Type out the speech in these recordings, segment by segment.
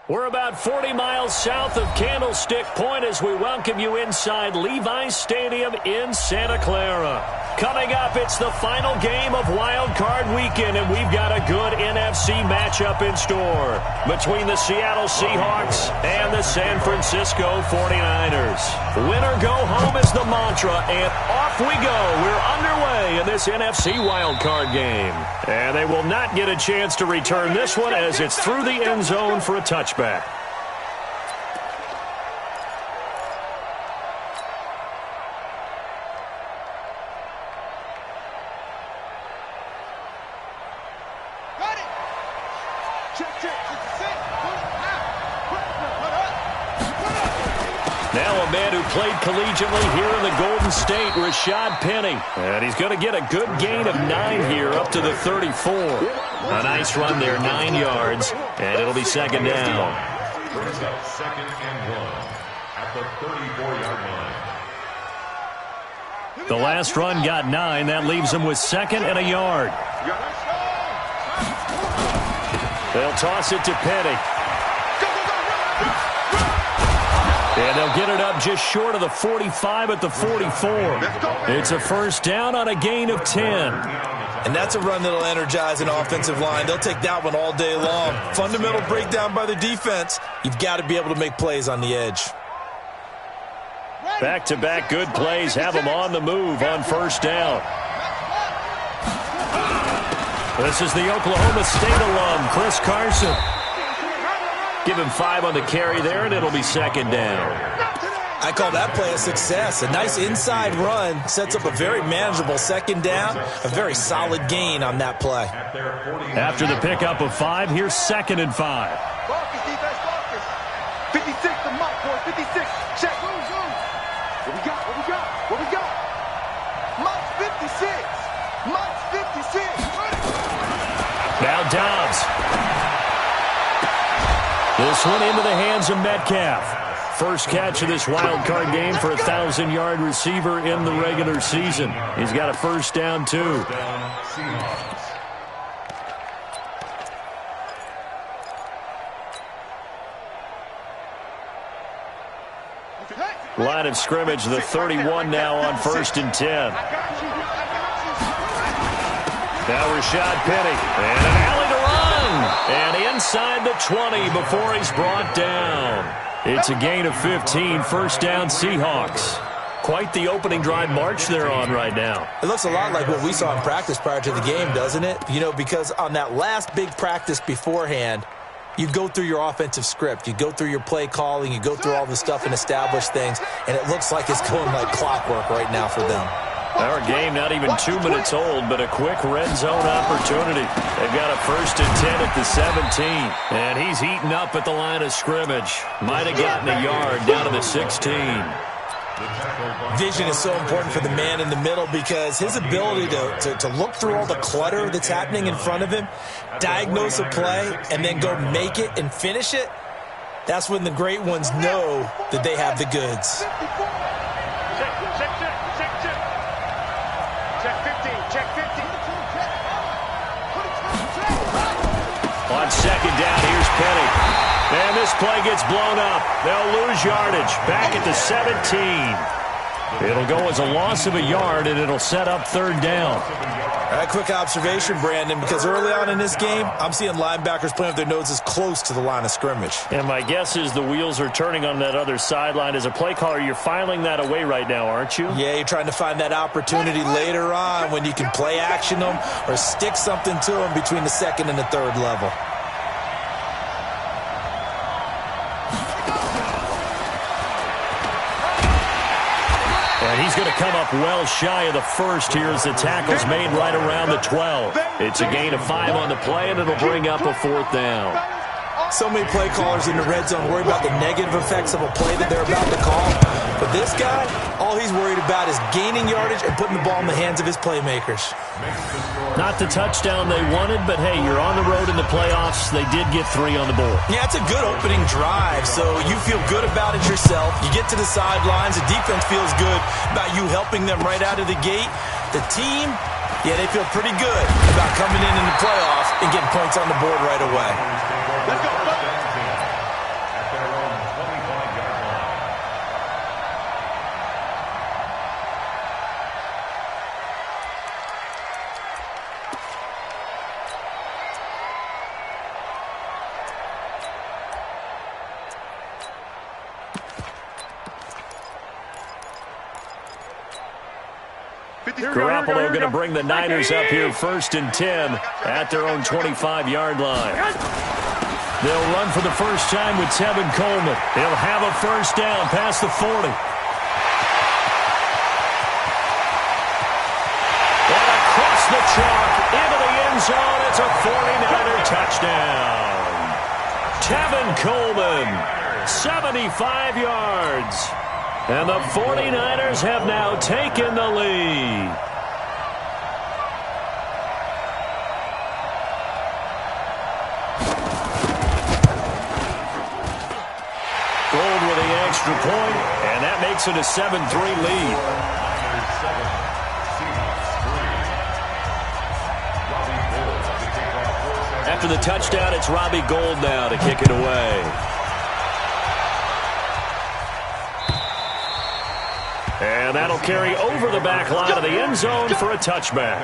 We're about 40 miles south of Candlestick Point as we welcome you inside Levi's Stadium in Santa Clara. Coming up, it's the final game of Wild Card Weekend, and we've got a good NFC matchup in store between the Seattle Seahawks and the San Francisco 49ers. Win or go home is the mantra, and off we go. We're underway in this NFC Wild Card game. And they will not get a chance to return this one as it's through the end zone for a touchback. Now a man who played collegiately here in the Golden State, Rashad Penny. And he's going to get a good gain of 9 here up to the 34. A nice run there, 9 yards, and it'll be second down. Brings up 2nd and 1 at the 34-yard line. The last run got 9. That leaves him with 2nd and a yard. They'll toss it to Penny. And they'll get it up just short of the 45 at the 44. It's a first down on a gain of 10. And that's a run that'll energize an offensive line. They'll take that one all day long. Fundamental breakdown by the defense. You've got to be able to make plays on the edge. Back-to-back good plays have them on the move on first down. This is the Oklahoma State alum, Chris Carson. Give him 5 on the carry there, and it'll be second down. I call that play a success. A nice inside run sets up a very manageable second down. A very solid gain on that play. After the pickup of 5, here's 2nd and 5. Focus, defense, focus. 56, the mark, boys. 56. Check. What we got? What we got? What we got? Mark 56. Mark 56. Now Dobbs. This one into the hands of Metcalf. First catch of this wild card game for a 1,000-yard receiver in the regular season. He's got a first down, too. Line of scrimmage, the 31 now on 1st and 10. Now Rashad Penny. And an alley to run. And inside the 20 before he's brought down. It's a gain of 15. First down, Seahawks. Quite the opening drive march they're on right now. It looks a lot like what we saw in practice prior to the game, doesn't it? You know, because on that last big practice beforehand, you go through your offensive script. You go through your play calling. You go through all the stuff and establish things. And it looks like it's going like clockwork right now for them. Our game not even 2 minutes old, but a quick red zone opportunity. They've got a 1st and 10 at the 17. And he's eaten up at the line of scrimmage. Might have gotten a yard down to the 16. Vision is so important for the man in the middle because his ability to look through all the clutter that's happening in front of him, diagnose a play, and then go make it and finish it, that's when the great ones know that they have the goods. On second down, here's Penny. And this play gets blown up. They'll lose yardage. Back at the 17. It'll go as a loss of a yard, and it'll set up 3rd down. All right, quick observation, Brandon, because early on in this game, I'm seeing linebackers playing with their noses close to the line of scrimmage. And my guess is the wheels are turning on that other sideline. As a play caller, you're filing that away right now, aren't you? Yeah, you're trying to find that opportunity later on when you can play action them or stick something to them between the 2nd and the 3rd level. And he's going to come up well shy of the 1st here as the tackle's made right around the 12. It's a gain of 5 on the play, and it'll bring up a 4th down. So many play callers in the red zone worry about the negative effects of a play that they're about to call. But this guy, all he's worried about is gaining yardage and putting the ball in the hands of his playmakers. Not the touchdown they wanted, but hey, you're on the road in the playoffs. They did get 3 on the board. Yeah, it's a good opening drive, so you feel good about it yourself. You get to the sidelines. The defense feels good about you helping them right out of the gate. The team, yeah, they feel pretty good about coming in the playoffs and getting points on the board right away. Let's go. Garoppolo going to bring the Niners up here 1st and 10 at their own 25-yard line. They'll run for the first time with Tevin Coleman. He'll have a first down past the 40. And across the chalk into the end zone. It's a 49er touchdown. Tevin Coleman, 75 yards. And the 49ers have now taken the lead. Gold with the extra point, and that makes it a 7-3 lead. After the touchdown, it's Robbie Gould now to kick it away. And that'll carry over the back line of the end zone for a touchback.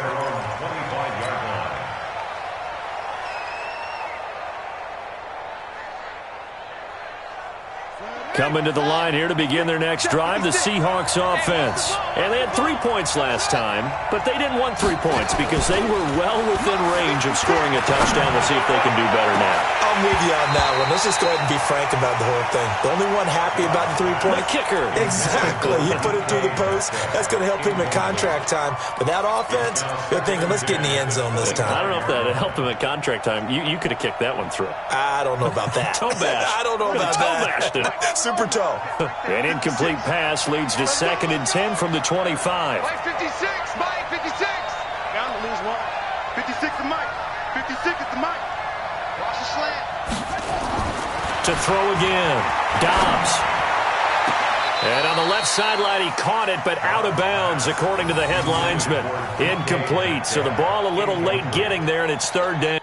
Coming to the line here to begin their next drive, the Seahawks offense. And they had 3 points last time, but they didn't want 3 points because they were well within range of scoring a touchdown. We'll see if they can do better now. I'm with you on that one. Let's just go ahead and be frank about the whole thing. The only one happy about the 3-point. The kicker. Exactly. He put it through the post. That's going to help him at contract time. But that offense, they're thinking, let's get in the end zone this time. I don't know if that helped him at contract time. You could have kicked that one through. I don't know about that. Toe bash. I don't know about that. Toe bashed it. Super toe. An incomplete pass leads to 2nd and 10 from the 25. Mike 56. Mike 56. Down to lose one. 56 to Mike. 56 is to Mike. Watch the slant. To throw again. Dobbs. And on the left sideline, he caught it, but out of bounds, according to the head linesman. Incomplete. So the ball a little late getting there, and it's 3rd down.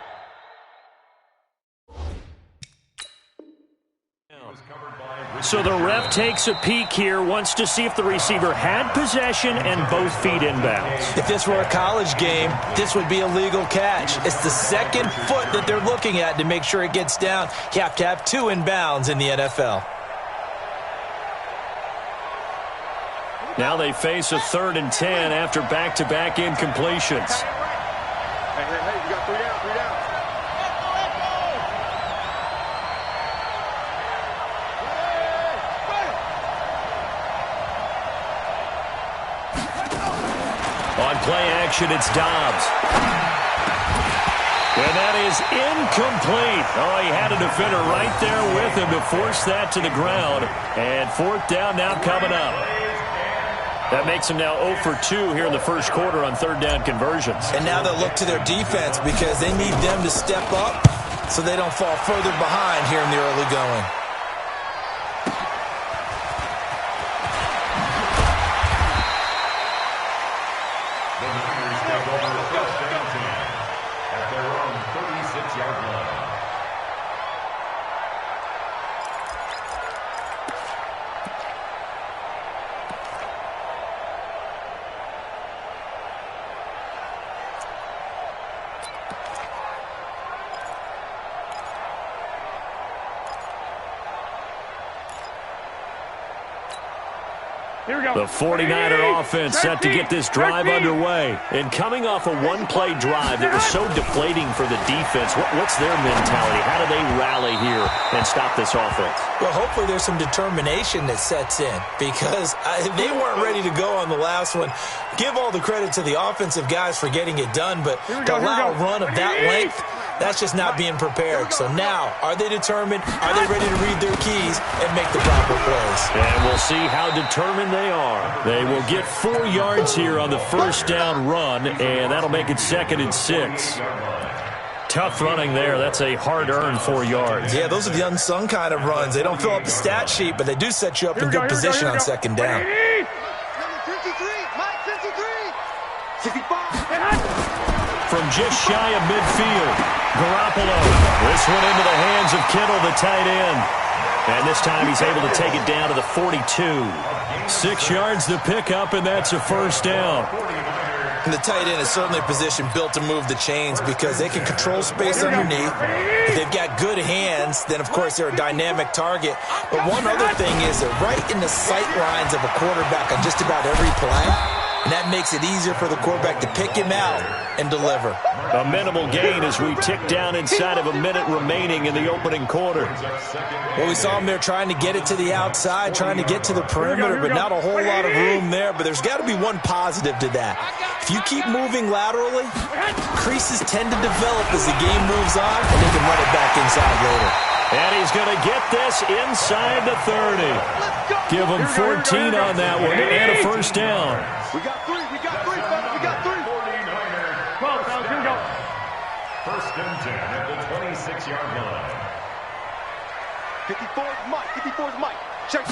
So the ref takes a peek here, wants to see if the receiver had possession and both feet inbounds. If this were a college game, this would be a legal catch. It's the 2nd foot that they're looking at to make sure it gets down. You have to have 2 inbounds in the NFL. Now they face a 3rd and 10 after back-to-back incompletions. Hey, you got 3 down, 3 down. On play action, it's Dobbs. And that is incomplete. Oh, he had a defender right there with him to force that to the ground. And 4th down now coming up. That makes him now 0 for 2 here in the first quarter on 3rd down conversions. And now they'll look to their defense because they need them to step up so they don't fall further behind here in the early going. At their own 36-yard line. The 49er offense set to get this drive underway. And coming off a one-play drive that was so deflating for the defense, what's their mentality? How do they rally here and stop this offense? Well, hopefully there's some determination that sets in because they weren't ready to go on the last one. Give all the credit to the offensive guys for getting it done, but to allow a run of that length, that's just not being prepared. So now, are they determined? Are they ready to read their keys and make the proper plays? And we'll see how determined they are. They will get 4 yards here on the first down run, and that'll make it 2nd and 6. Tough running there. That's a hard-earned 4 yards. Yeah, those are the unsung kind of runs. They don't fill up the stat sheet, but they do set you up in good position on 2nd down. Number 53, Mike 53. 65. From just shy of midfield, Garoppolo. This one into the hands of Kittle, the tight end. And this time he's able to take it down to the 42. 6 yards to pick up, and that's a first down. And the tight end is certainly a position built to move the chains because they can control space underneath. If they've got good hands, then, of course, they're a dynamic target. But one other thing is they're right in the sight lines of a quarterback on just about every play. And that makes it easier for the quarterback to pick him out and deliver. A minimal gain as we tick down inside of a minute remaining in the opening quarter. Well, we saw him there trying to get it to the outside, trying to get to the perimeter, but not a whole lot of room there. But there's got to be one positive to that. If you keep moving laterally, creases tend to develop as the game moves on, and they can run it back inside later. And he's going to get this inside the 30. Give him 14 on that one and a first down. We got three, fellas, we got three. 12, fellas, here we go. First and 10 at the 26-yard line. 54's Mike, 54's Mike. Check.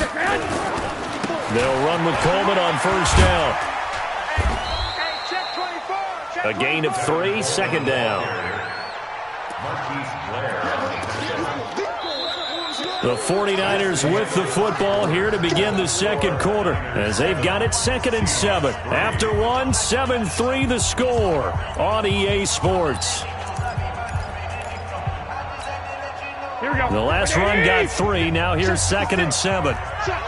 They'll run with Coleman on first down. Hey, check 24. A gain of 3, second down. Marquise Blair. The 49ers with the football here to begin the second quarter as they've got it 2nd and 7. After 1, 7-3 the score on EA Sports. Here we go. The last run got 3. Now here's 2nd and 7. Check.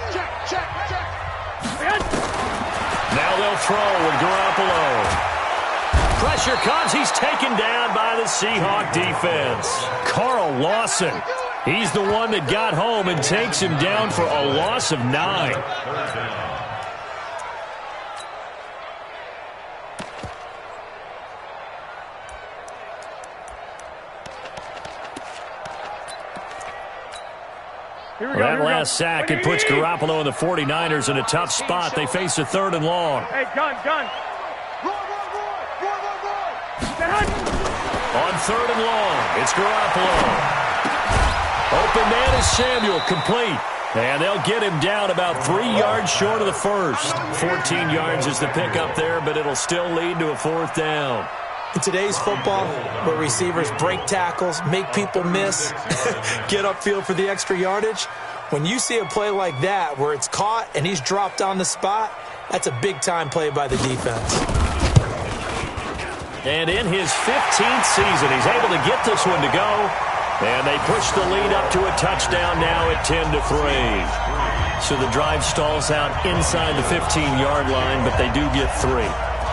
Now they'll throw with Garoppolo. Pressure comes. He's taken down by the Seahawk defense. Carl Lawson. He's the one that got home and takes him down for a loss of 9. That last sack, it puts Garoppolo and the 49ers in a tough spot. They face a 3rd and long. Hey, gun. Roy. On 3rd and long, it's Garoppolo. Open man is Samuel, complete. And they'll get him down about 3 yards short of the first. 14 yards is the pickup there, but it'll still lead to a 4th down. In today's football, where receivers break tackles, make people miss, get upfield for the extra yardage, when you see a play like that where it's caught and he's dropped on the spot, that's a big-time play by the defense. And in his 15th season, he's able to get this one to go. And they push the lead up to a touchdown now at 10-3. So the drive stalls out inside the 15-yard line, but they do get 3.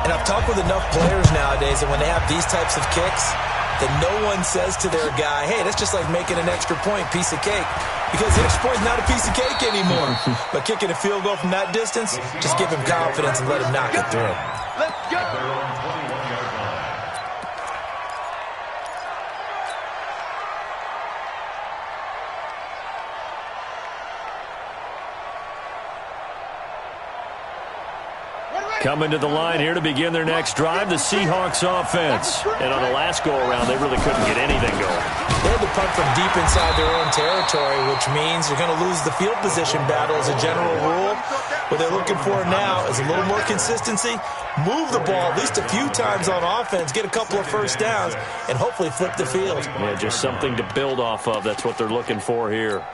And I've talked with enough players nowadays that when they have these types of kicks, that no one says to their guy, hey, that's just like making an extra point, piece of cake. Because the extra point is not a piece of cake anymore. But kicking a field goal from that distance, just give him confidence and let him knock it through. Let's go. Coming to the line here to begin their next drive, the Seahawks offense. And on the last go-around, they really couldn't get anything going. They had to punt from deep inside their own territory, which means you're going to lose the field position battle as a general rule. What they're looking for now is a little more consistency, move the ball at least a few times on offense, get a couple of first downs, and hopefully flip the field. Yeah, just something to build off of. That's what they're looking for here.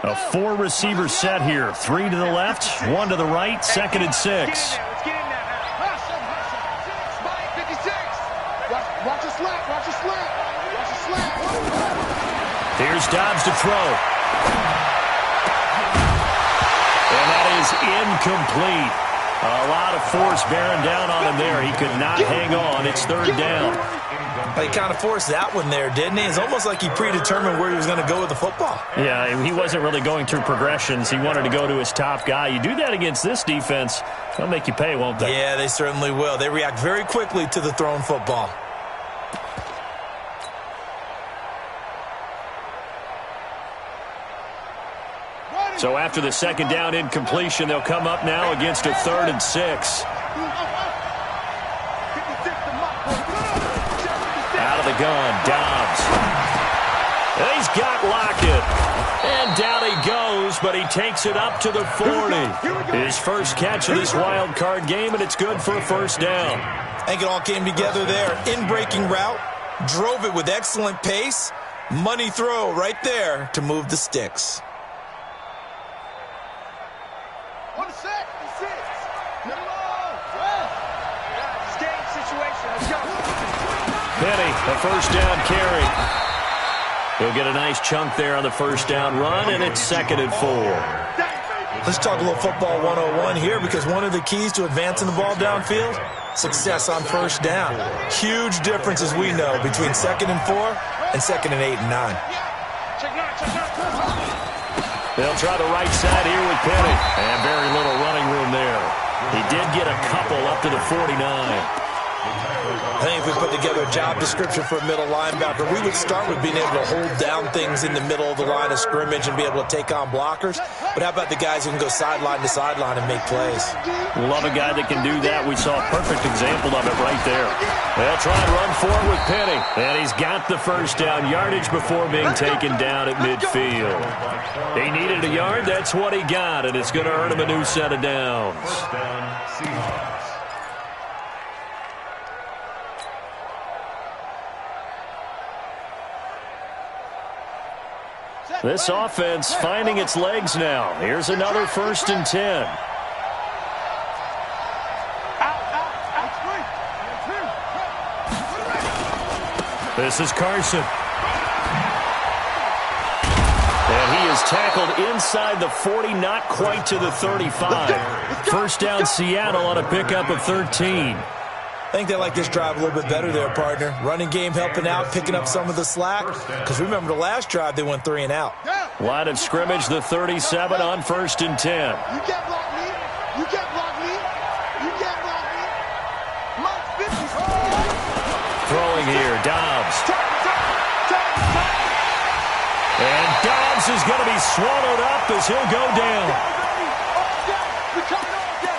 A 4-receiver set here. 3 to the left, 1 to the right, 2nd and 6. Let's get in there now. Spike 56. Watch a slap. Here's Dobbs to throw. And that is incomplete. A lot of force bearing down on him there. He could not hang on. It's 3rd down. He kind of forced that one there, didn't he? It's almost like he predetermined where he was going to go with the football. Yeah, he wasn't really going through progressions. He wanted to go to his top guy. You do that against this defense, they'll make you pay, won't they? Yeah, they certainly will. They react very quickly to the thrown football. So after the 2nd down incompletion, they'll come up now against a 3rd and 6. Out of the gun, Dobbs. And he's got Lockett. And down he goes, but he takes it up to the 40. His first catch of this wild card game, and it's good for a 1st down. I think it all came together there. In-breaking route, drove it with excellent pace, Money throw right there to move the sticks. On the set, the six. Game situation. Let's go. Penny, a first down carry. He'll get a nice chunk there on the first down run, and it's 2nd and 4. Let's talk a little football 101 here, because one of the keys to advancing the ball downfield, success on first down. Huge difference, as we know, between 2nd and 4 and 2nd and 8 and 9. They'll try the right side here with Penny, and very little running room there. He did get a couple up to the 49. I think if we put together a job description for a middle linebacker, we would start with being able to hold down things in the middle of the line of scrimmage and be able to take on blockers. But how about the guys who can go sideline to sideline and make plays? Love a guy that can do that. We saw a perfect example of it right there. They'll try and run forward with Penny. And he's got the first down yardage before being taken down at midfield. He needed a yard. That's what he got, and it's going to earn him a new set of downs. First down, Seahawks. This offense finding its legs now. Here's another 1st and 10. This is Carson. And he is tackled inside the 40, not quite to the 35. First down Seattle on a pickup of 13. I think they like this drive a little bit better there, partner. Running game helping out, picking up some of the slack. Because remember, the last drive, they went 3 and out. Line of scrimmage, the 37 on 1st and 10. You can't block me. You can't block me. You can't block me. Mike 50. Throwing here, Dobbs. And Dobbs is going to be swallowed up as he'll go down. We're coming all day.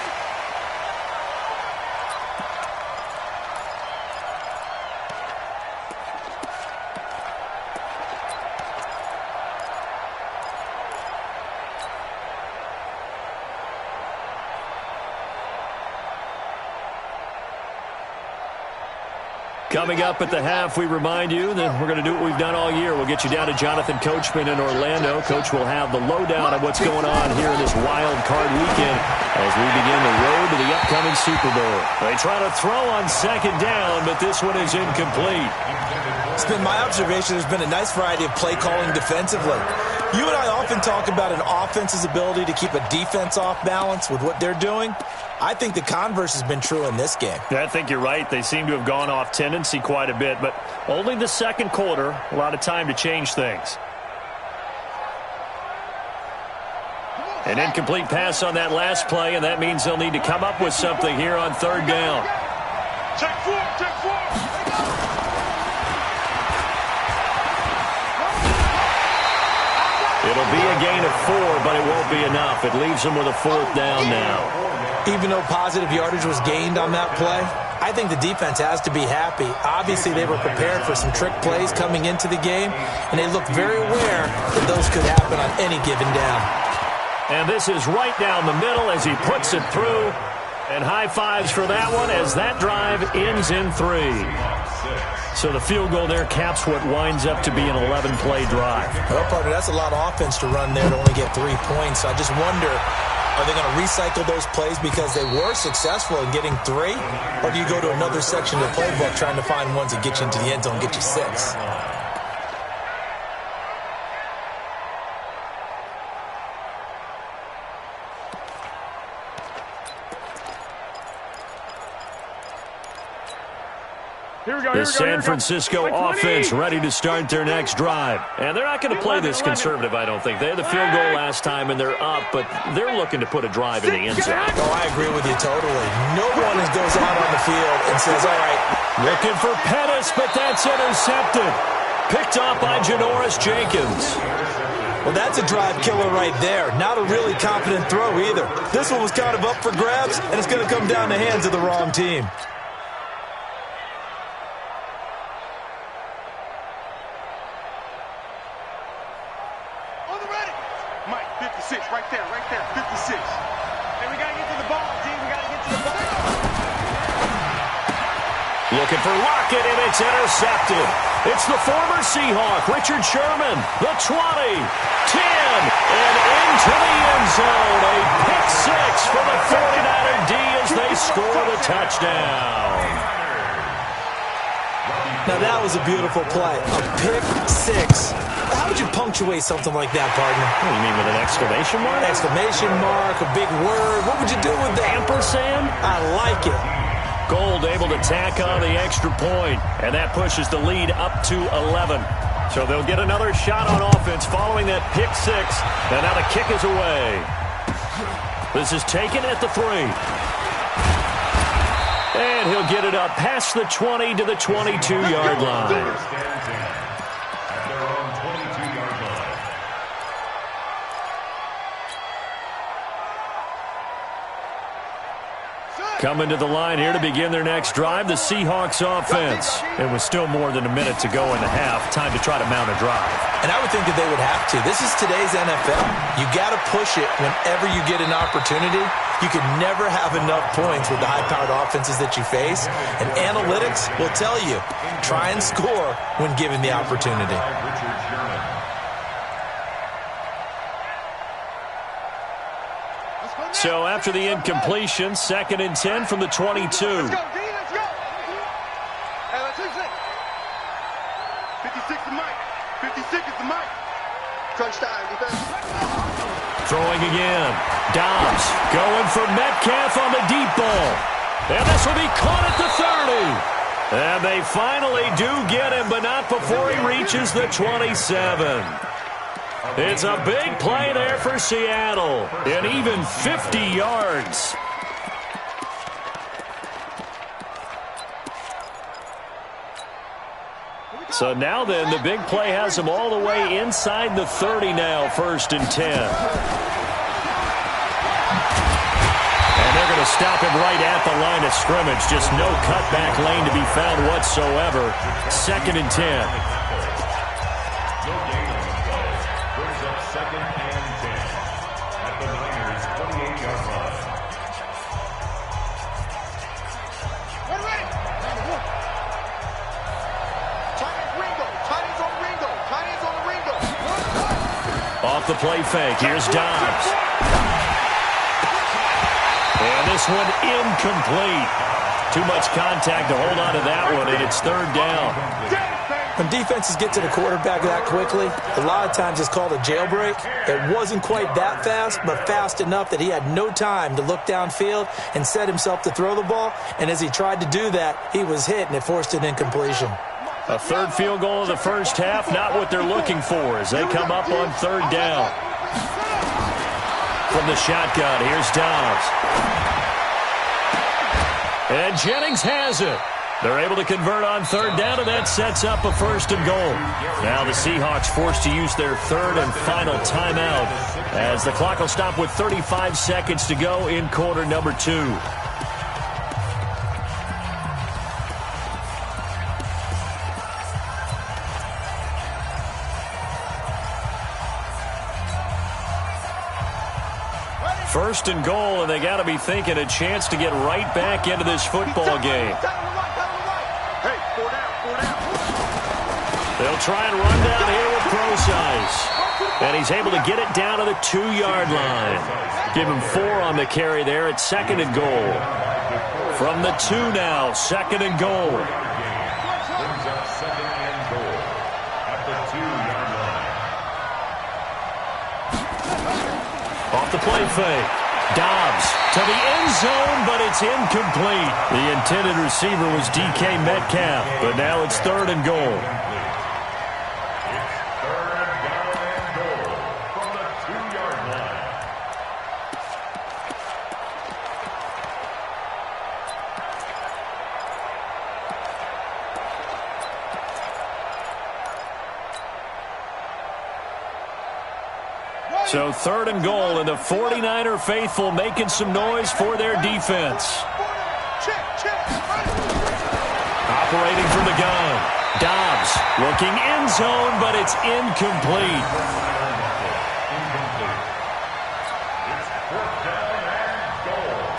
Coming up at the half, we remind you that we're going to do what we've done all year. We'll get you down to Jonathan Coachman in Orlando. Coach will have the lowdown of what's going on here in this wild card weekend as we begin the road to the upcoming Super Bowl. They try to throw on 2nd down, but this one is incomplete. It's been my observation there's been a nice variety of play calling defensively. You and I often talk about an offense's ability to keep a defense off balance with what they're doing. I think the converse has been true in this game. I think you're right. They seem to have gone off tendency quite a bit, but only the 2nd quarter, a lot of time to change things. An incomplete pass on that last play, and that means they'll need to come up with something here on 3rd down. Check 4, check 4. It'll be a gain of 4, but it won't be enough. It leaves them with a 4th down now. Even though positive yardage was gained on that play, I think the defense has to be happy. Obviously, they were prepared for some trick plays coming into the game, and they looked very aware that those could happen on any given down. And this is right down the middle as he puts it through. And high fives for that one as that drive ends in 3. So the field goal there caps what winds up to be an 11-play drive. Well, partner, that's a lot of offense to run there to only get 3 points. I just wonder, are they going to recycle those plays because they were successful in getting 3? Or do you go to another section of the playbook trying to find ones that get you into the end zone and get you 6? The San Francisco offense ready to start their next drive. And they're not going to play this conservative, I don't think. They had the field goal last time, and they're up, but they're looking to put a drive in the end zone. Oh, I agree with you totally. No one goes out on the field and says, all right. Looking for Pettis, but that's intercepted. Picked off by Janoris Jenkins. Well, that's a drive killer right there. Not a really confident throw either. This one was kind of up for grabs, and it's going to come down the hands of the wrong team. Right there, 56. Hey, we got to get to the ball, D. We got to get to the ball. Looking for Lockett, and it's intercepted. It's the former Seahawk, Richard Sherman, the 20, 10, and into the end zone. A pick six for the 49er D as they score the touchdown. Now, that was a beautiful play. A pick six. How would you punctuate something like that, partner? What do you mean, with an exclamation mark? Exclamation mark, a big word. What would you do with that? Ampersand? I like it. Gold able to tack on the extra point, and that pushes the lead up to 11. So they'll get another shot on offense following that pick six, and now the kick is away. This is taken at the 3. And he'll get it up past the 20 to the 22-yard line. Coming to the line here to begin their next drive, the Seahawks offense. It was still more than a minute to go in the half. Time to try to mount a drive. And I would think that they would have to. This is today's NFL. You got to push it whenever you get an opportunity. You can never have enough points with the high-powered offenses that you face. And analytics will tell you, try and score when given the opportunity. So after the incompletion, 2nd and 10 from the 22. Let's go, D, let's go. Hey, let's 56 is Mike. 56 is the Mike. Crunch time, defense. Throwing again. Dobbs going for Metcalf on the deep ball. And this will be caught at the 30. And they finally do get him, but not before he reaches the 27. It's a big play there for Seattle, and even 50 yards. So now then, the big play has them all the way inside the 30 now, 1st and 10. And they're going to stop him right at the line of scrimmage. Just no cutback lane to be found whatsoever. 2nd and 10. Off the play fake, here's Dobbs. And this one incomplete. Too much contact to hold on to that one, and it's 3rd down. When defenses get to the quarterback that quickly, a lot of times it's called a jailbreak. It wasn't quite that fast, but fast enough that he had no time to look downfield and set himself to throw the ball. And as he tried to do that, he was hit, and it forced an incompletion. A 3rd field goal of the first half, not what they're looking for as they come up on 3rd down. From the shotgun, here's Dobbs. And Jennings has it. They're able to convert on 3rd down, and that sets up a 1st and goal. Now the Seahawks forced to use their 3rd and final timeout as the clock will stop with 35 seconds to go in quarter number 2. First and goal, and they got to be thinking a chance to get right back into this football game. Hey, 4 down. They'll try and run down here with Procise. And he's able to get it down to the 2-yard line. Give him 4 on the carry there at 2nd and goal. From the 2 now, 2nd and goal. Off the play fake. Dobbs to the end zone, but it's incomplete. The intended receiver was DK Metcalf, but now it's 3rd and goal. So 3rd and goal, and the 49er faithful making some noise for their defense. Operating from the gun. Dobbs looking end zone, but it's incomplete.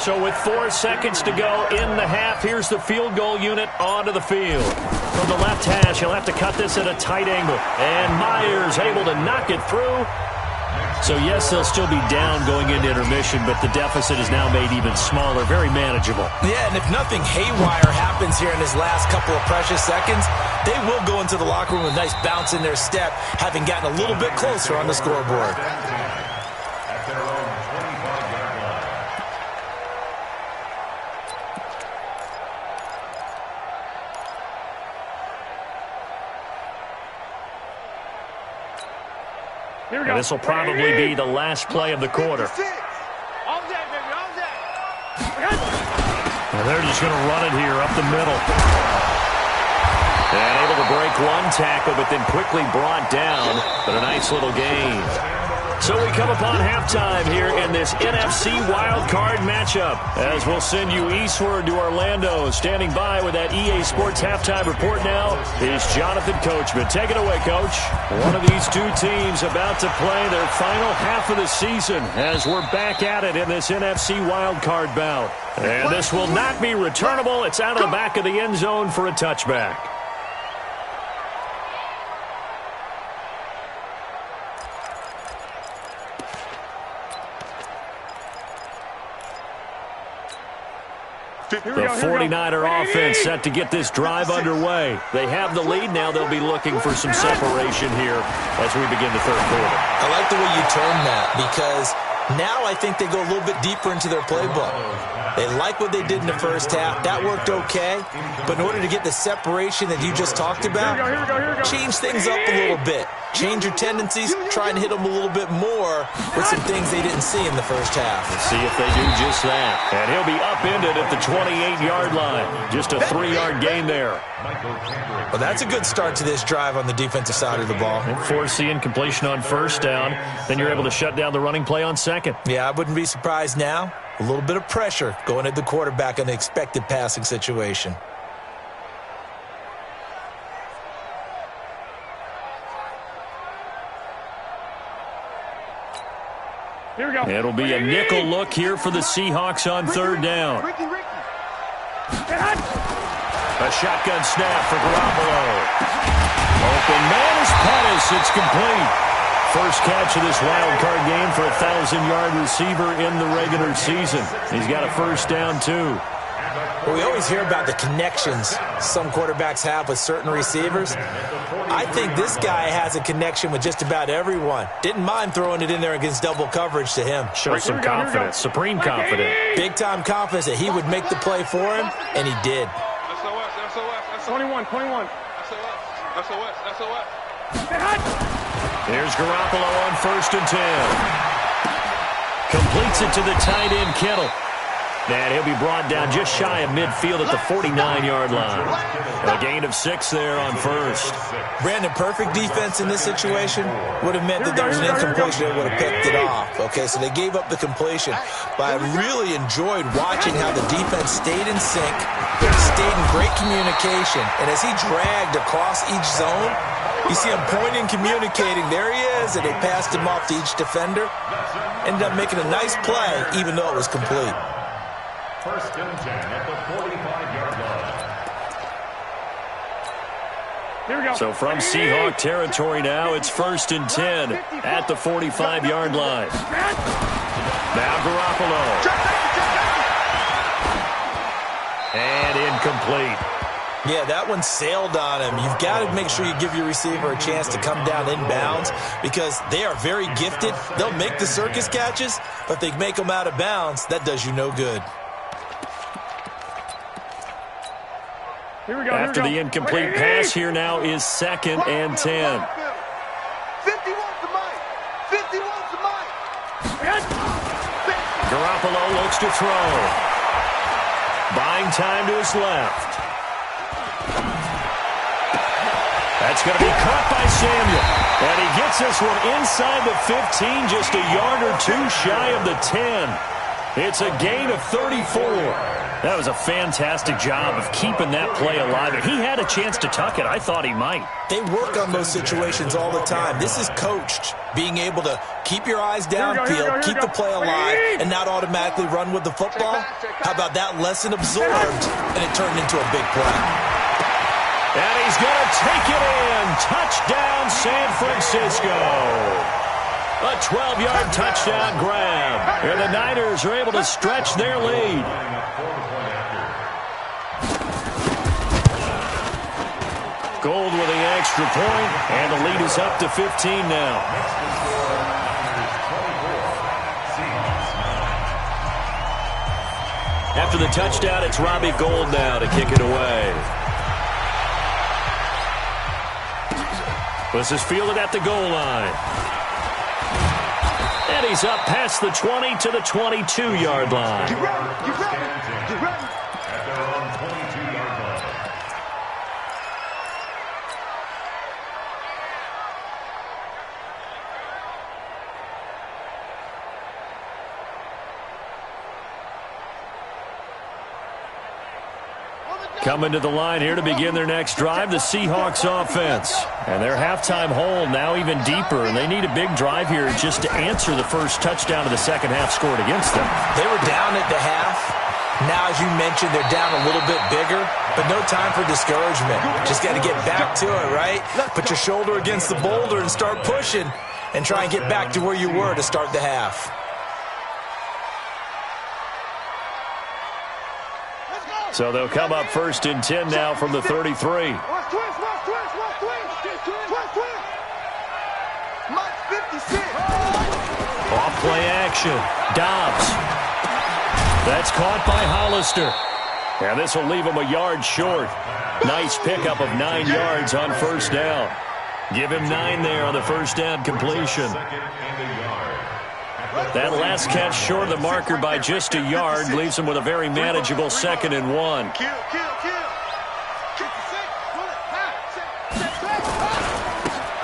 So with 4 seconds to go in the half, here's the field goal unit onto the field. From the left hash, he'll have to cut this at a tight angle. And Myers able to knock it through. So, yes, they'll still be down going into intermission, but the deficit is now made even smaller, very manageable. Yeah, and if nothing haywire happens here in his last couple of precious seconds, they will go into the locker room with a nice bounce in their step, having gotten a little bit closer on the scoreboard. At their own 25-yard line. And this will probably be the last play of the quarter. And they're just going to run it here up the middle. And able to break one tackle, but then quickly brought down. But a nice little gain. So we come upon halftime here in this NFC wildcard matchup. As we'll send you eastward to Orlando. Standing by with that EA Sports halftime report now is Jonathan Coachman. Take it away, Coach. One of these two teams about to play their final half of the season as we're back at it in this NFC wildcard bout. And this will not be returnable. It's out of the back of the end zone for a touchback. The 49er offense set to get this drive underway. They have the lead now. They'll be looking for some separation here as we begin the third quarter. I like the way you term that because now I think they go a little bit deeper into their playbook. They like what they did in the first half. That worked okay. But in order to get the separation that you just talked about, change things up a little bit. Change your tendencies. Try and hit them a little bit more with some things they didn't see in the first half. Let's see if they do just that. And he'll be upended at the 28-yard line. Just a 3-yard gain there. Well, that's a good start to this drive on the defensive side of the ball. And force the incompletion on first down. Then you're able to shut down the running play on second. Yeah, I wouldn't be surprised now. A little bit of pressure going at the quarterback in an expected passing situation. Here we go. It'll be a nickel look here for the Seahawks on third down. A shotgun snap for Garoppolo. Open man is Pettis. It's complete. First catch of this wild card game for a 1,000-yard receiver in the regular season. He's got a first down, too. Well, we always hear about the connections some quarterbacks have with certain receivers. I think this guy has a connection with just about everyone. Didn't mind throwing it in there against double coverage to him. Shows some confidence, supreme confidence. Big-time confidence that he would make the play for him, and he did. SOS. 21. SOS. Here's Garoppolo on 1st and 10. Completes it to the tight end, Kittle. And he'll be brought down just shy of midfield at the 49-yard line. A gain of 6 there on first. Brandon, perfect defense in this situation would have meant that there was an incompletion that would have picked it off. Okay, so they gave up the completion. But I really enjoyed watching how the defense stayed in sync, stayed in great communication. And as he dragged across each zone, you see him pointing, communicating. There he is, and they passed him off to each defender. Ended up making a nice play, even though it was complete. First and 10 at the 45-yard line. Here we go. So from Seahawk territory now, it's 1st and 10 at the 45-yard line. Now Garoppolo. And incomplete. Yeah, that one sailed on him. You've got to make sure you give your receiver a chance to come down inbounds because they are very gifted. They'll make the circus catches, but they make them out of bounds. That does you no good. After the incomplete pass, here now is 2nd and 10. 51's the mic. 51's the mic. Garoppolo looks to throw. Buying time to his left. That's going to be caught by Samuel. And he gets this one inside the 15, just a yard or two shy of the 10. It's a gain of 34. That was a fantastic job of keeping that play alive. If he had a chance to tuck it, I thought he might. They work on those situations all the time. This is coached, being able to keep your eyes downfield, keep the play alive, and not automatically run with the football. How about that lesson absorbed, and it turned into a big play? And he's going to take it in. Touchdown, San Francisco. A 12-yard touchdown grab. And the Niners are able to stretch their lead. Gold with the extra point, and the lead is up to 15 now. After the touchdown, it's Robbie Gould now to kick it away. This is fielded at the goal line. And he's up past the 20 to the 22-yard line. Get ready, get ready, get ready. At their own 22-yard line. Coming to the line here to begin their next drive, the Seahawks offense. And their halftime hole now even deeper, and they need a big drive here just to answer the first touchdown of the second half scored against them. They were down at the half. Now, as you mentioned, they're down a little bit bigger, but no time for discouragement. Just got to get back to it, right? Put your shoulder against the boulder and start pushing and try and get back to where you were to start the half. So they'll come up first and 10 now from the 33. Mike 56. Off play action. Dobbs. That's caught by Hollister. And this will leave him a yard short. Nice pickup of 9 yards on first down. Give him 9 there on the first down completion. That last catch short of the marker by just a yard leaves him with a very manageable 2nd and 1.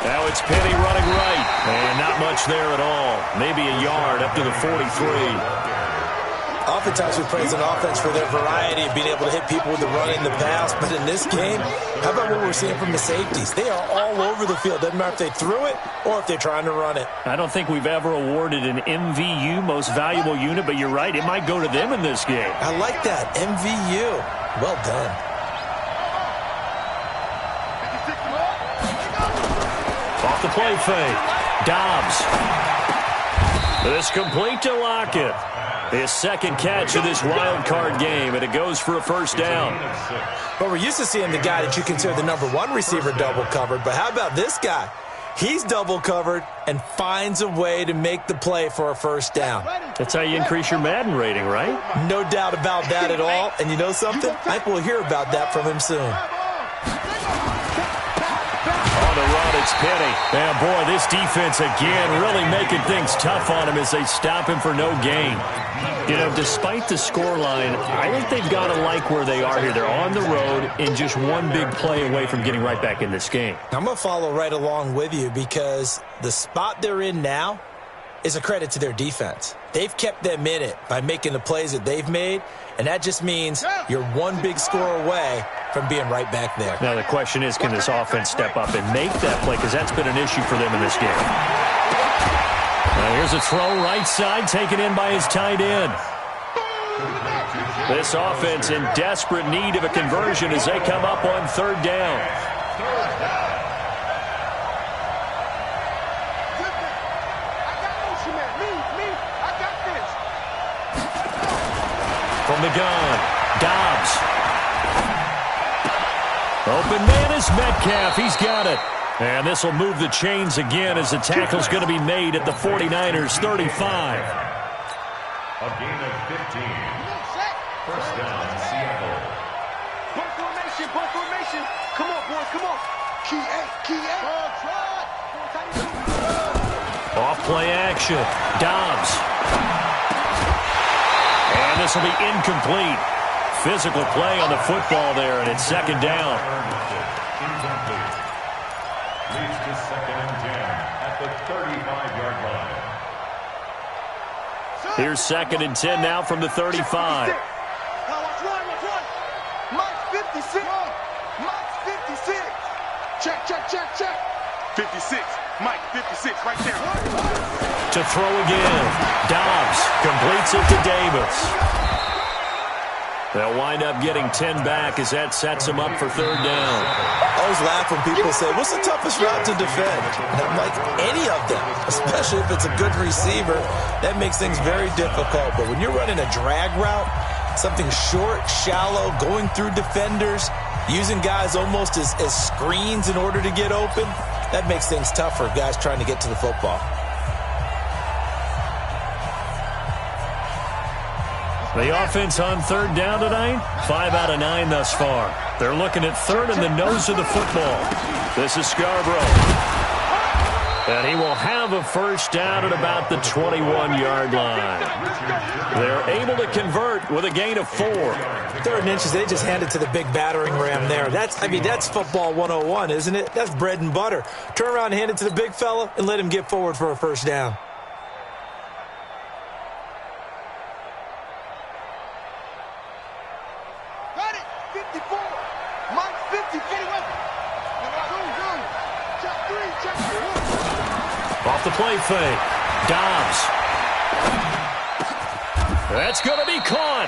Now it's Penny running right. And not much there at all. Maybe a yard up to the 43. Oftentimes we praise an offense for their variety of being able to hit people with the run and the pass. But in this game, how about what we're seeing from the safeties? They are all over the field. Doesn't matter if they threw it or if they're trying to run it. I don't think we've ever awarded an MVU, most valuable unit, but you're right. It might go to them in this game. I like that. MVU. Well done. Off the play fake. Dobbs. This complete to Lockett. His second catch of this wild card game, and it goes for a first down. But we're used to seeing the guy that you consider the number 1 receiver double covered. But how about this guy? He's double covered and finds a way to make the play for a first down. That's how you increase your Madden rating, right? No doubt about that at all. And you know something? I think we'll hear about that from him soon. On the run, it's Penny. And boy, this defense again really making things tough on him as they stop him for no gain. You know, despite the scoreline, I think they've got to like where they are here. They're on the road and just one big play away from getting right back in this game. I'm going to follow right along with you because the spot they're in now is a credit to their defense. They've kept them in it by making the plays that they've made, and that just means you're one big score away from being right back there. Now the question is, can this offense step up and make that play? Because that's been an issue for them in this game. Now here's a throw right side taken in by his tight end. This offense in desperate need of a conversion as they come up on third down. From the gun, Dobbs. Open man is Metcalf. He's got it. And this will move the chains again as the tackle's going to be made at the 49ers' 35. A gain of 15. First down, Seattle. Punt formation, punt formation. Come on, boys, come on. Key eight, key eight. Off play action. Dobbs. And this will be incomplete. Physical play on the football there, and it's second down. Incomplete. Leads to 2nd and 10 at the 35-yard line. Here's 2nd and 10 now from the 35. Mike 56. Mike 56. Check. 56. Mike 56 right there. To throw again. Dobbs completes it to Davis. They'll wind up getting 10 back as that sets them up for 3rd down. I always laugh when people say, what's the toughest route to defend? And I'm like, any of them, especially if it's a good receiver. That makes things very difficult. But when you're running a drag route, something short, shallow, going through defenders, using guys almost as screens in order to get open, that makes things tough for guys trying to get to the football. The offense on 3rd down tonight, 5 out of 9 thus far. They're looking at 3rd in the nose of the football. This is Scarborough. And he will have a 1st down at about the 21-yard line. They're able to convert with a gain of 4. 3rd and inches, they just handed to the big battering ram there. That's football 101, isn't it? That's bread and butter. Turn around and hand it to the big fella and let him get forward for a 1st down. Off the play fake. Dobbs. That's going to be caught.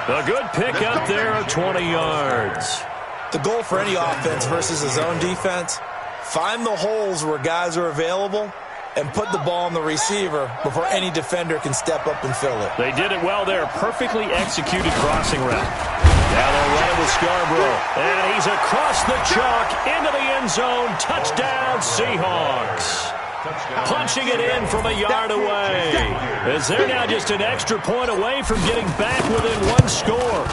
A good pick up there of 20 yards. The goal for any offense versus a zone defense, find the holes where guys are available and put the ball on the receiver before any defender can step up and fill it. They did it well there. Perfectly executed crossing route. Now they'll run it with Scarborough. And he's across the chalk into the end zone. Touchdown, Seahawks. Punching it in from a yard away. As they're now just an extra point away from getting back within 1 score.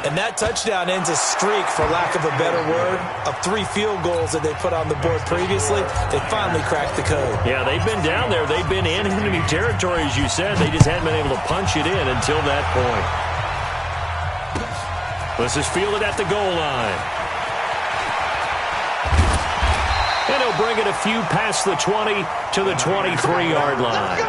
And that touchdown ends a streak, for lack of a better word, of 3 field goals that they put on the board previously. They finally cracked the code. Yeah, they've been down there. They've been in enemy territory, as you said. They just hadn't been able to punch it in until that point. This is fielded at the goal line. And he'll bring it a few past the 20 to the 23-yard line.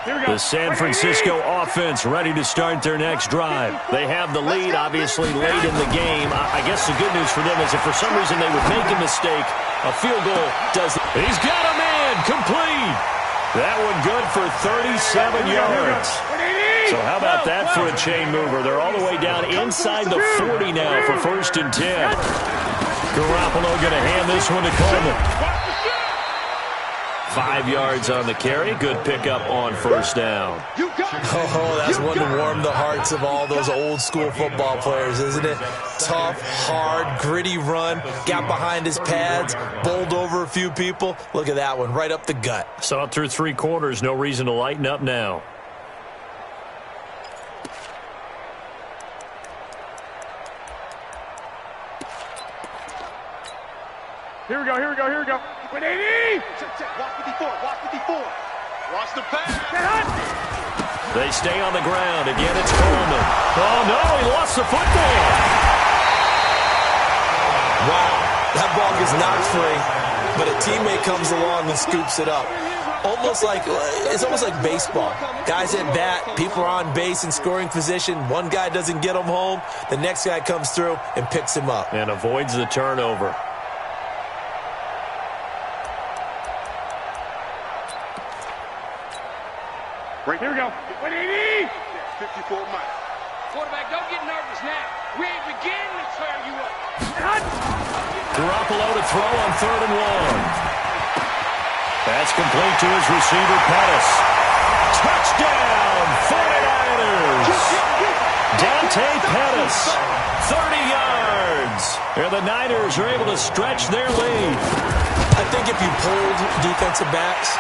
The San Francisco offense ready to start their next drive. They have the lead, obviously, late in the game. I guess the good news for them is if for some reason they would make a mistake, a field goal does. He's got a man complete. That one good for 37 yards. So how about that for a chain mover? They're all the way down inside the 40 now for 1st and 10. Garoppolo going to hand this one to Coleman. 5 yards on the carry. Good pickup on 1st down. Oh, that's one to warm the hearts of all those old school football players, isn't it? Tough, hard, gritty run. Got behind his pads, bowled over a few people. Look at that one, right up the gut. Saw it through 3 quarters. No reason to lighten up now. Here we go. 180! Check. Watch 54. Watch the pass. They stay on the ground. Again, it's Coleman. Oh, no, he lost the football. Wow, that ball gets knocked free, but a teammate comes along and scoops it up. It's almost like baseball. Guys at bat, people are on base in scoring position. One guy doesn't get him home. The next guy comes through and picks him up. And avoids the turnover. Right, here we go. 180! 54 miles. Quarterback, don't get nervous now. We ain't beginning to tear you up. Garoppolo to throw on 3rd and 1. That's complete to his receiver, Pettis. Touchdown, 49ers! Dante Pettis, 30 yards. And the Niners are able to stretch their lead. I think if you pulled defensive backs,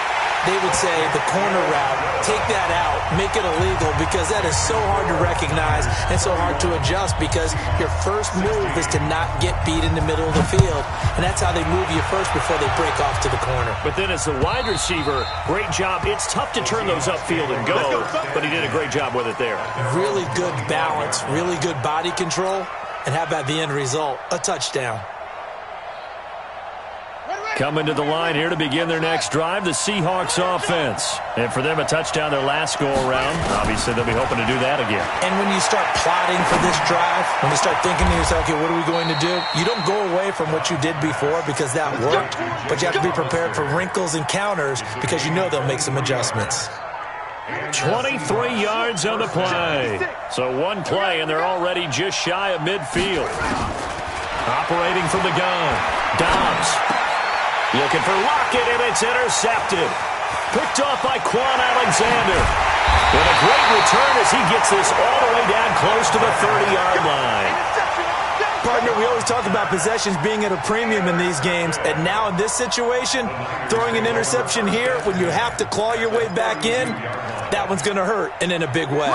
they would say the corner route, take that out, make it illegal, because that is so hard to recognize and so hard to adjust, because your first move is to not get beat in the middle of the field. And that's how they move you first before they break off to the corner. But then as the wide receiver, great job. It's tough to turn those upfield and go, but he did a great job with it there. Really good balance, really good body control, and how about the end result? A touchdown. Coming to the line here to begin their next drive, the Seahawks offense. And for them, a touchdown their last go-around. Obviously, they'll be hoping to do that again. And when you start plotting for this drive, when you start thinking to yourself, okay, what are we going to do? You don't go away from what you did before because that worked, but you have to be prepared for wrinkles and counters because you know they'll make some adjustments. 23 yards on the play. So one play, and they're already just shy of midfield. Operating from the gun, Dobbs. Looking for Lockett, and it's intercepted. Picked off by Quan Alexander. And a great return as he gets this all the way down close to the 30-yard line. Partner, we always talk about possessions being at a premium in these games, and now in this situation, throwing an interception here when you have to claw your way back in, that one's going to hurt, and in a big way.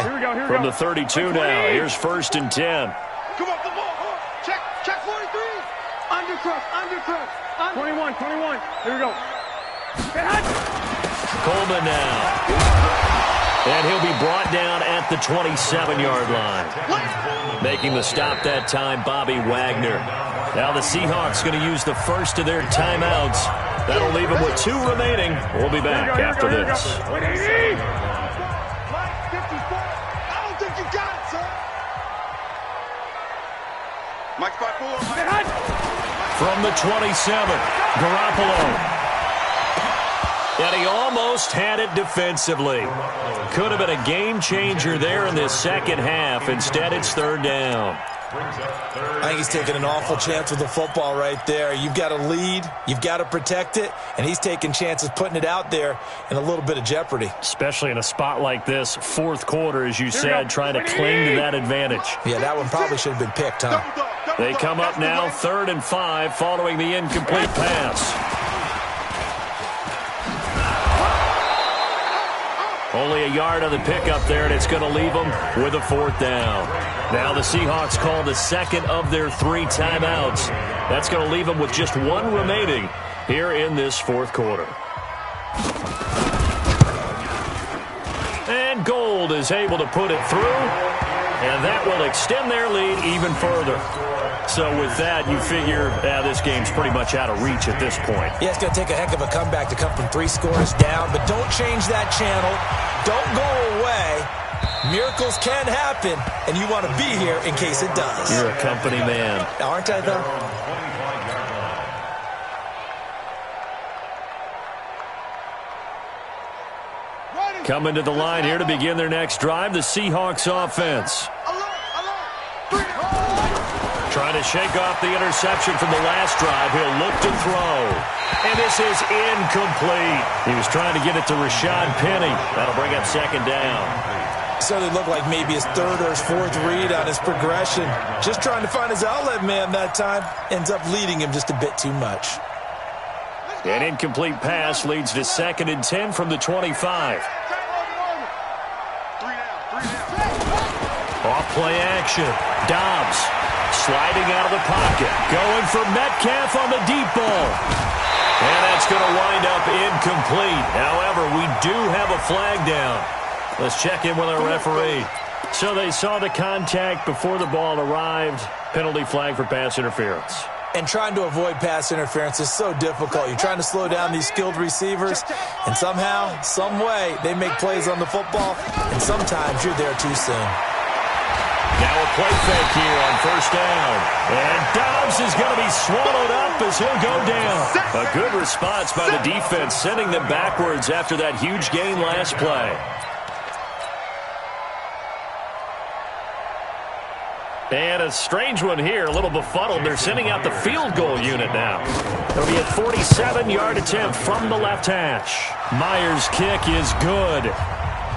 From the 32 now, here's 1st and 10. Come on, come on. Check 43. Undercrush. 21. Here we go. Coleman now. And he'll be brought down at the 27-yard line. Making the stop that time, Bobby Wagner. Now the Seahawks going to use the first of their timeouts. That'll leave them with 2 remaining. We'll be back after this. I don't think you got it, sir. Mike spot 4. From the 27, Garoppolo. And he almost had it defensively. Could have been a game changer there in this second half. Instead, it's 3rd down. I think he's taking an awful chance with the football right there. You've got to lead, you've got to protect it, and he's taking chances putting it out there in a little bit of jeopardy. Especially in a spot like this, 4th quarter, as you said, trying to cling to that advantage. Yeah, that one probably should have been picked, huh? They come up now 3rd and 5 following the incomplete pass. Only a yard on the pickup there, and it's going to leave them with a 4th down. Now the Seahawks call the second of their 3 timeouts. That's going to leave them with just 1 remaining here in this 4th quarter. And Gold is able to put it through, and that will extend their lead even further. So with that, you figure this game's pretty much out of reach at this point. Yeah, it's going to take a heck of a comeback to come from 3 scores down, but don't change that channel. Don't go away. Miracles can happen, and you want to be here in case it does. You're a company man. Aren't I, though? Coming to the line here to begin their next drive, the Seahawks offense. Trying to shake off the interception from the last drive. He'll look to throw. And this is incomplete. He was trying to get it to Rashad Penny. That'll bring up 2nd down. So it looked like maybe his 3rd or his 4th read on his progression. Just trying to find his outlet man that time. Ends up leading him just a bit too much. An incomplete pass leads to 2nd and 10 from the 25. Off play action. Dobbs sliding out of the pocket. Going for Metcalf on the deep ball. And that's going to wind up incomplete. However, we do have a flag down. Let's check in with our referee. So they saw the contact before the ball arrived. Penalty flag for pass interference. And trying to avoid pass interference is so difficult. You're trying to slow down these skilled receivers, and somehow, some way, they make plays on the football, and sometimes you're there too soon. Now a play fake here on 1st down. And Dobbs is going to be swallowed up as he'll go down. A good response by the defense, sending them backwards after that huge gain last play. And a strange one here, a little befuddled. They're sending out the field goal unit now. It'll be a 47-yard attempt from the left hash. Myers' kick is good.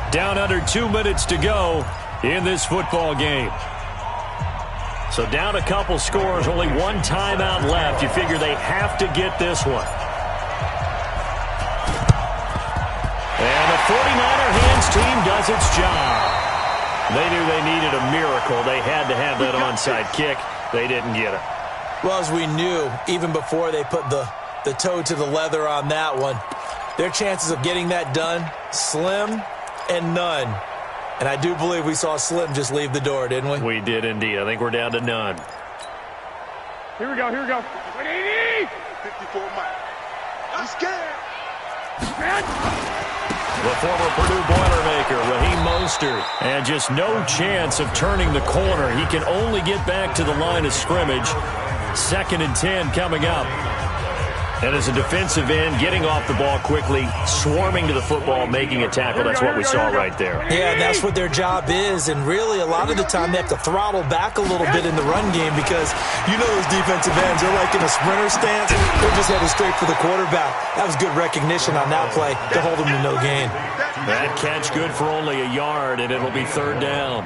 Down under 2 minutes to go in this football game. So down a couple scores, only 1 timeout left. You figure they have to get this one. And the 49er hands team does its job. They knew they needed a miracle. They had to have that onside kick. They didn't get it. Well, as we knew, even before they put the toe to the leather on that one, their chances of getting that done, slim and none. And I do believe we saw Slim just leave the door, didn't we? We did indeed. I think we're down to none. Here we go. 54 Mike. He's scared. The former Purdue Boilermaker, Raheem Mostert. And just no chance of turning the corner. He can only get back to the line of scrimmage. 2nd and 10 coming up. And as a defensive end, getting off the ball quickly, swarming to the football, making a tackle. That's what we saw right there. Yeah, and that's what their job is. And really, a lot of the time, they have to throttle back a little bit in the run game because you know those defensive ends, they're like in a sprinter stance. They're just headed straight for the quarterback. That was good recognition on that play to hold them to no gain. That catch good for only a yard, and it'll be 3rd down.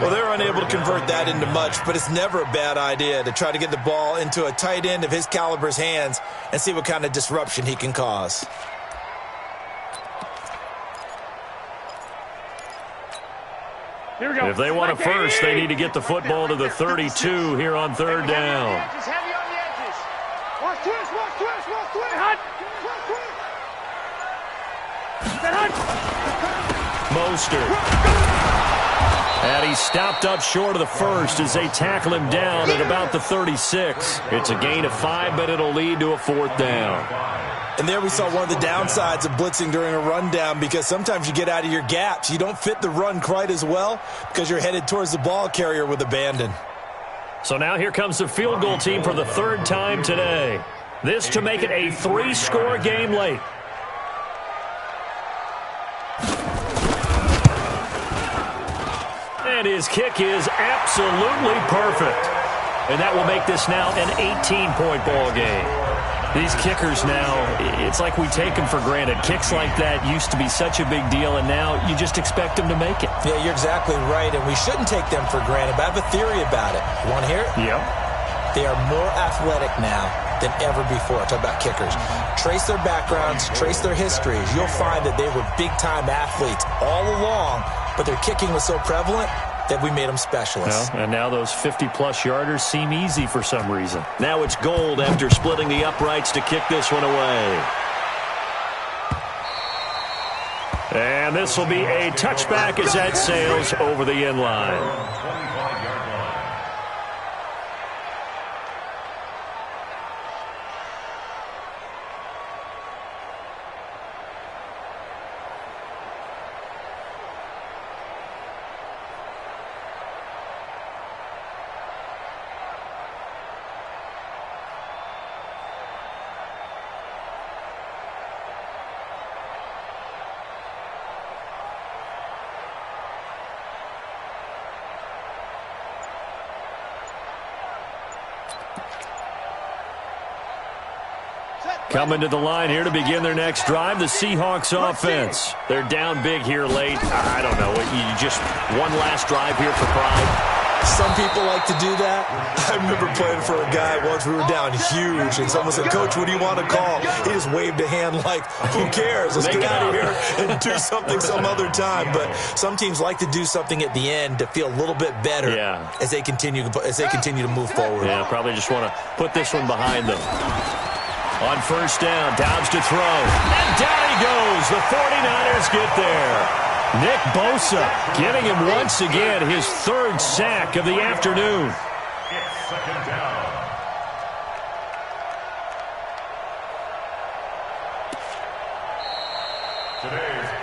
Well, they're unable to convert that into much, but it's never a bad idea to try to get the ball into a tight end of his caliber's hands and see what kind of disruption he can cause. Here we go. If they want a first, they need to get the football to the 32 here on 3rd down. Heavy on the edges. Watch twist, watch twist, watch twist. Hut. Mostert. And he stopped up short of the first as they tackle him down at about the 36. It's a gain of 5, but it'll lead to a 4th down. And there we saw one of the downsides of blitzing during a rundown because sometimes you get out of your gaps. You don't fit the run quite as well because you're headed towards the ball carrier with abandon. So now here comes the field goal team for the 3rd time today. This to make it a 3-score game late. And his kick is absolutely perfect. And that will make this now an 18-point ball game. These kickers now, it's like we take them for granted. Kicks like that used to be such a big deal, and now you just expect them to make it. Yeah, you're exactly right, and we shouldn't take them for granted, but I have a theory about it. You want to hear it? Yep. They are more athletic now than ever before. Talk about kickers. Trace their backgrounds, trace their histories. You'll find that they were big-time athletes all along, but their kicking was so prevalent that we made them specialists. Well, and now those 50-plus yarders seem easy for some reason. Now it's Gold after splitting the uprights to kick this one away. And this will be a touchback as that sails over the end line. Coming to the line here to begin their next drive, the Seahawks offense. They're down big here late. I don't know. You just one last drive here for pride. Some people like to do that. I remember playing for a guy once. We were down huge, and someone said, "Coach, what do you want to call?" He just waved a hand like, "Who cares? Let's get out of here and do something some other time." But some teams like to do something at the end to feel a little bit better as they continue to move forward. Yeah, probably just want to put this one behind them. On 1st down, Dobbs to throw. And down he goes. The 49ers get there. Nick Bosa getting him once again his 3rd sack of the afternoon. It's 2nd down.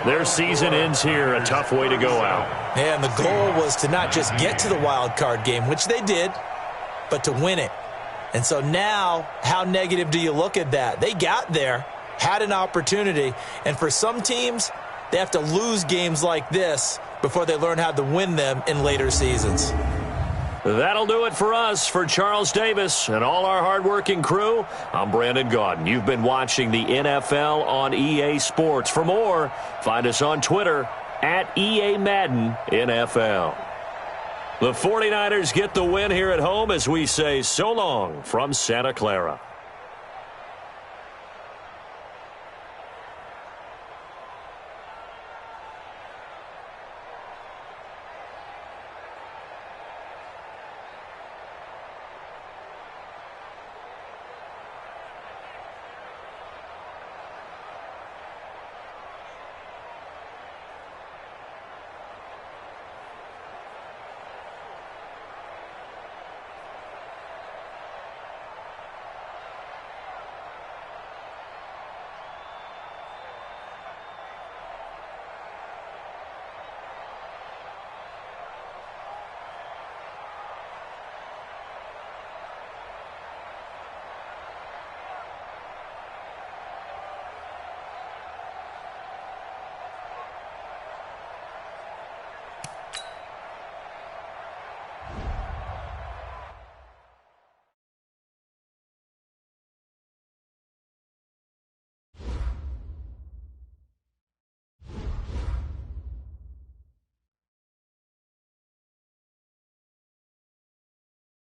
Their season ends here. A tough way to go out. And the goal was to not just get to the wild card game, which they did, but to win it. And so now, how negative do you look at that? They got there, had an opportunity, and for some teams, they have to lose games like this before they learn how to win them in later seasons. That'll do it for us. For Charles Davis and all our hardworking crew, I'm Brandon Gaudin. You've been watching the NFL on EA Sports. For more, find us on Twitter at EA Madden NFL. The 49ers get the win here at home as we say so long from Santa Clara.